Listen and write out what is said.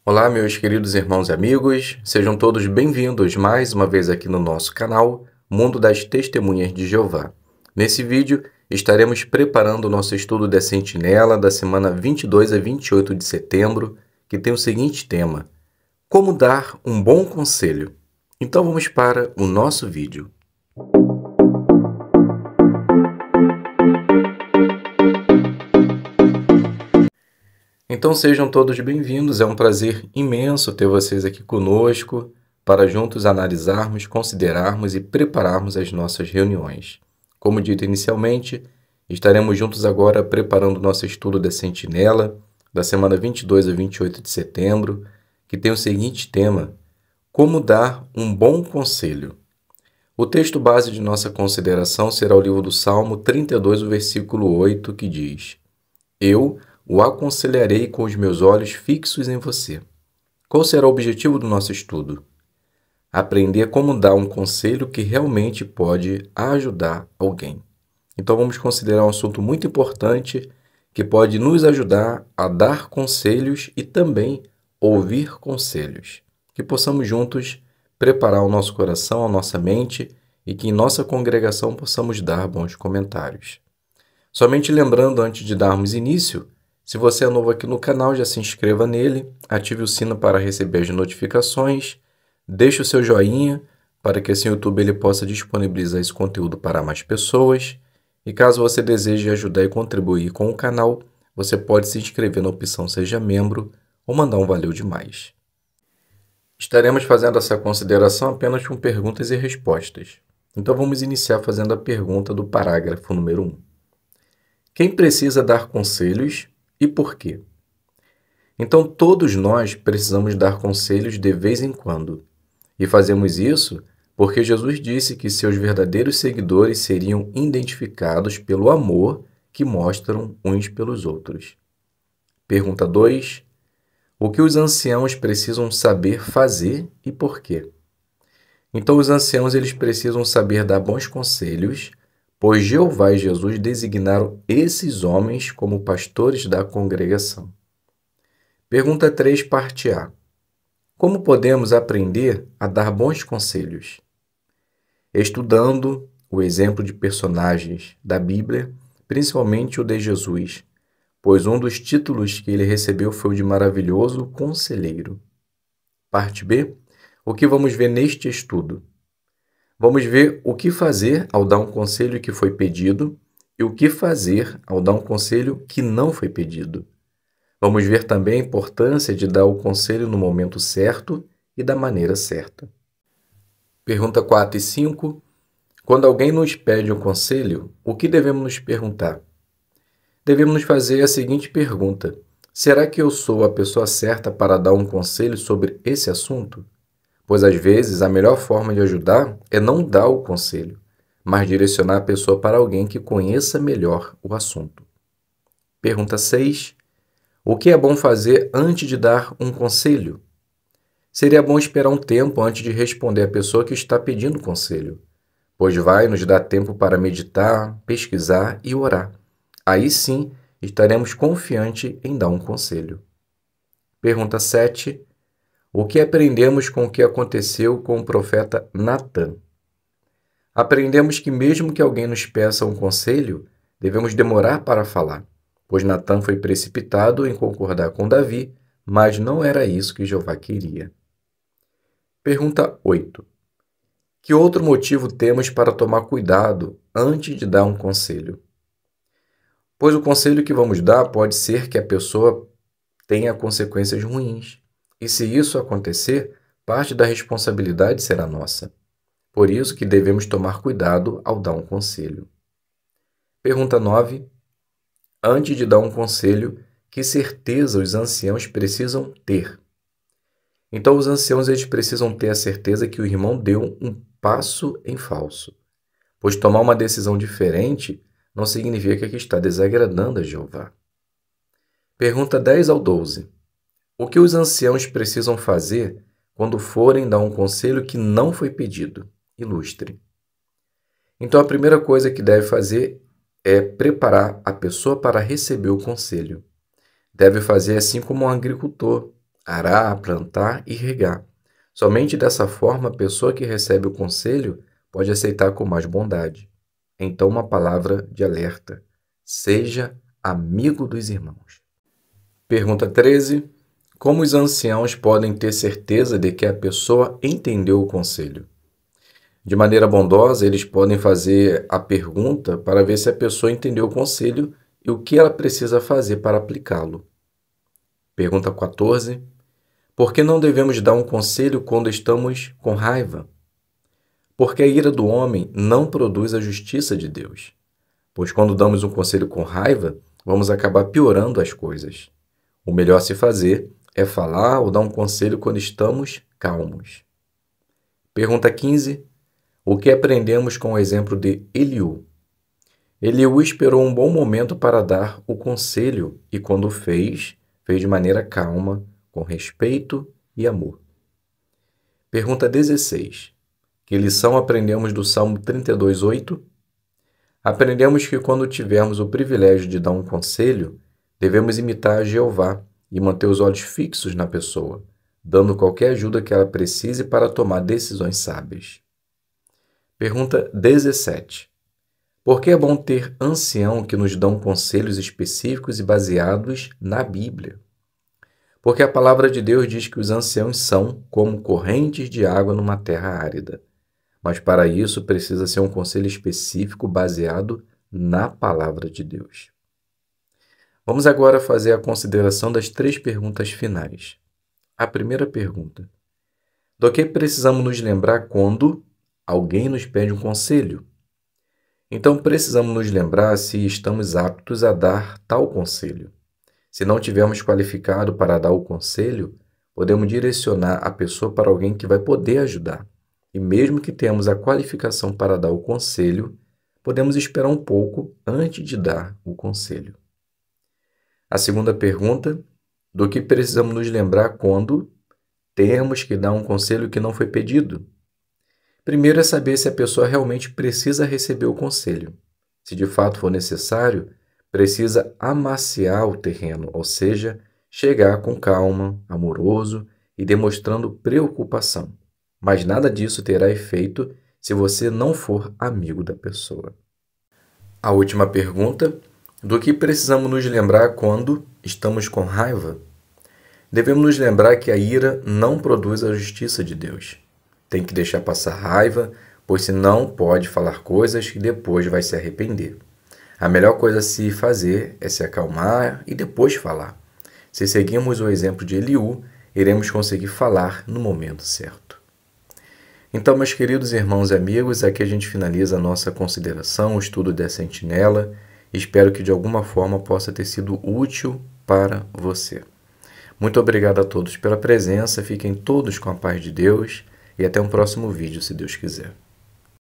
Olá, meus queridos irmãos e amigos, sejam todos bem-vindos mais uma vez aqui no nosso canal Mundo das Testemunhas de Jeová. Nesse vídeo, estaremos preparando o nosso estudo da Sentinela da semana 22 a 28 de setembro, que tem o seguinte tema: Como dar um bom conselho. Então vamos para o nosso vídeo. Então sejam todos bem-vindos, é um prazer imenso ter vocês aqui conosco para juntos analisarmos, considerarmos e prepararmos as nossas reuniões. Como dito inicialmente, estaremos juntos agora preparando o nosso estudo da Sentinela, da semana 22 a 28 de setembro, que tem o seguinte tema: Como dar um bom conselho. O texto base de nossa consideração será o livro do Salmo 32, o versículo 8, que diz: Eu o aconselharei com os meus olhos fixos em você. Qual será o objetivo do nosso estudo? Aprender como dar um conselho que realmente pode ajudar alguém. Então vamos considerar um assunto muito importante que pode nos ajudar a dar conselhos e também ouvir conselhos. Que possamos juntos preparar o nosso coração, a nossa mente e que em nossa congregação possamos dar bons comentários. Somente lembrando, antes de darmos início, se você é novo aqui no canal, já se inscreva nele, ative o sino para receber as notificações, deixe o seu joinha para que assim o YouTube ele possa disponibilizar esse conteúdo para mais pessoas. E caso você deseje ajudar e contribuir com o canal, você pode se inscrever na opção Seja Membro ou mandar um valeu demais. Estaremos fazendo essa consideração apenas com perguntas e respostas. Então vamos iniciar fazendo a pergunta do parágrafo número 1. Quem precisa dar conselhos e por quê? Então, todos nós precisamos dar conselhos de vez em quando. E fazemos isso porque Jesus disse que seus verdadeiros seguidores seriam identificados pelo amor que mostram uns pelos outros. Pergunta 2. O que os anciãos precisam saber fazer e por quê? Então, os anciãos eles precisam saber dar bons conselhos, pois Jeová e Jesus designaram esses homens como pastores da congregação. Pergunta 3, parte A. Como podemos aprender a dar bons conselhos? Estudando o exemplo de personagens da Bíblia, principalmente o de Jesus, pois um dos títulos que ele recebeu foi o de maravilhoso conselheiro. Parte B. O que vamos ver neste estudo? Vamos ver o que fazer ao dar um conselho que foi pedido e o que fazer ao dar um conselho que não foi pedido. Vamos ver também a importância de dar o conselho no momento certo e da maneira certa. Pergunta 4 e 5. Quando alguém nos pede um conselho, o que devemos nos perguntar? Devemos nos fazer a seguinte pergunta: será que eu sou a pessoa certa para dar um conselho sobre esse assunto? Pois às vezes a melhor forma de ajudar é não dar o conselho, mas direcionar a pessoa para alguém que conheça melhor o assunto. Pergunta 6. O que é bom fazer antes de dar um conselho? Seria bom esperar um tempo antes de responder à pessoa que está pedindo conselho, pois vai nos dar tempo para meditar, pesquisar e orar. Aí sim estaremos confiantes em dar um conselho. Pergunta 7. O que aprendemos com o que aconteceu com o profeta Natã? Aprendemos que mesmo que alguém nos peça um conselho, devemos demorar para falar, pois Natã foi precipitado em concordar com Davi, mas não era isso que Jeová queria. Pergunta 8. Que outro motivo temos para tomar cuidado antes de dar um conselho? Pois o conselho que vamos dar pode ser que a pessoa tenha consequências ruins. E se isso acontecer, parte da responsabilidade será nossa. Por isso que devemos tomar cuidado ao dar um conselho. Pergunta 9. Antes de dar um conselho, que certeza os anciãos precisam ter? Então, os anciãos eles precisam ter a certeza que o irmão deu um passo em falso, pois tomar uma decisão diferente não significa que está desagradando a Jeová. Pergunta 10 ao 12. O que os anciãos precisam fazer quando forem dar um conselho que não foi pedido? Ilustre. Então, a primeira coisa que deve fazer é preparar a pessoa para receber o conselho. Deve fazer assim como um agricultor. arar, plantar e regar. Somente dessa forma a pessoa que recebe o conselho pode aceitar com mais bondade. Então, uma palavra de alerta: seja amigo dos irmãos. Pergunta 13. Como os anciãos podem ter certeza de que a pessoa entendeu o conselho? De maneira bondosa, eles podem fazer a pergunta para ver se a pessoa entendeu o conselho e o que ela precisa fazer para aplicá-lo. Pergunta 14. Por que não devemos dar um conselho quando estamos com raiva? Porque a ira do homem não produz a justiça de Deus. Pois quando damos um conselho com raiva, vamos acabar piorando as coisas. O melhor a se fazer é falar ou dar um conselho quando estamos calmos. Pergunta 15. O que aprendemos com o exemplo de Eliú? Eliú esperou um bom momento para dar o conselho e, quando fez de maneira calma, com respeito e amor. Pergunta 16. Que lição aprendemos do Salmo 32:8? Aprendemos que quando tivermos o privilégio de dar um conselho, devemos imitar a Jeová e manter os olhos fixos na pessoa, dando qualquer ajuda que ela precise para tomar decisões sábias. Pergunta 17. Por que é bom ter ancião que nos dão conselhos específicos e baseados na Bíblia? Porque a palavra de Deus diz que os anciãos são como correntes de água numa terra árida. Mas para isso precisa ser um conselho específico baseado na palavra de Deus. Vamos agora fazer a consideração das 3 perguntas finais. A primeira pergunta: do que precisamos nos lembrar quando alguém nos pede um conselho? Então precisamos nos lembrar se estamos aptos a dar tal conselho. Se não tivermos qualificado para dar o conselho, podemos direcionar a pessoa para alguém que vai poder ajudar. E mesmo que tenhamos a qualificação para dar o conselho, podemos esperar um pouco antes de dar o conselho. A segunda pergunta: do que precisamos nos lembrar quando temos que dar um conselho que não foi pedido? Primeiro é saber se a pessoa realmente precisa receber o conselho. Se de fato for necessário, precisa amaciar o terreno, ou seja, chegar com calma, amoroso e demonstrando preocupação. Mas nada disso terá efeito se você não for amigo da pessoa. A última pergunta: do que precisamos nos lembrar quando estamos com raiva? Devemos nos lembrar que a ira não produz a justiça de Deus. Tem que deixar passar raiva, pois senão pode falar coisas que depois vai se arrepender. A melhor coisa a se fazer é se acalmar e depois falar. Se seguirmos o exemplo de Eliú, iremos conseguir falar no momento certo. Então, meus queridos irmãos e amigos, aqui a gente finaliza a nossa consideração, o estudo da sentinela. Espero que de alguma forma possa ter sido útil para você. Muito obrigado a todos pela presença, fiquem todos com a paz de Deus e até um próximo vídeo, se Deus quiser.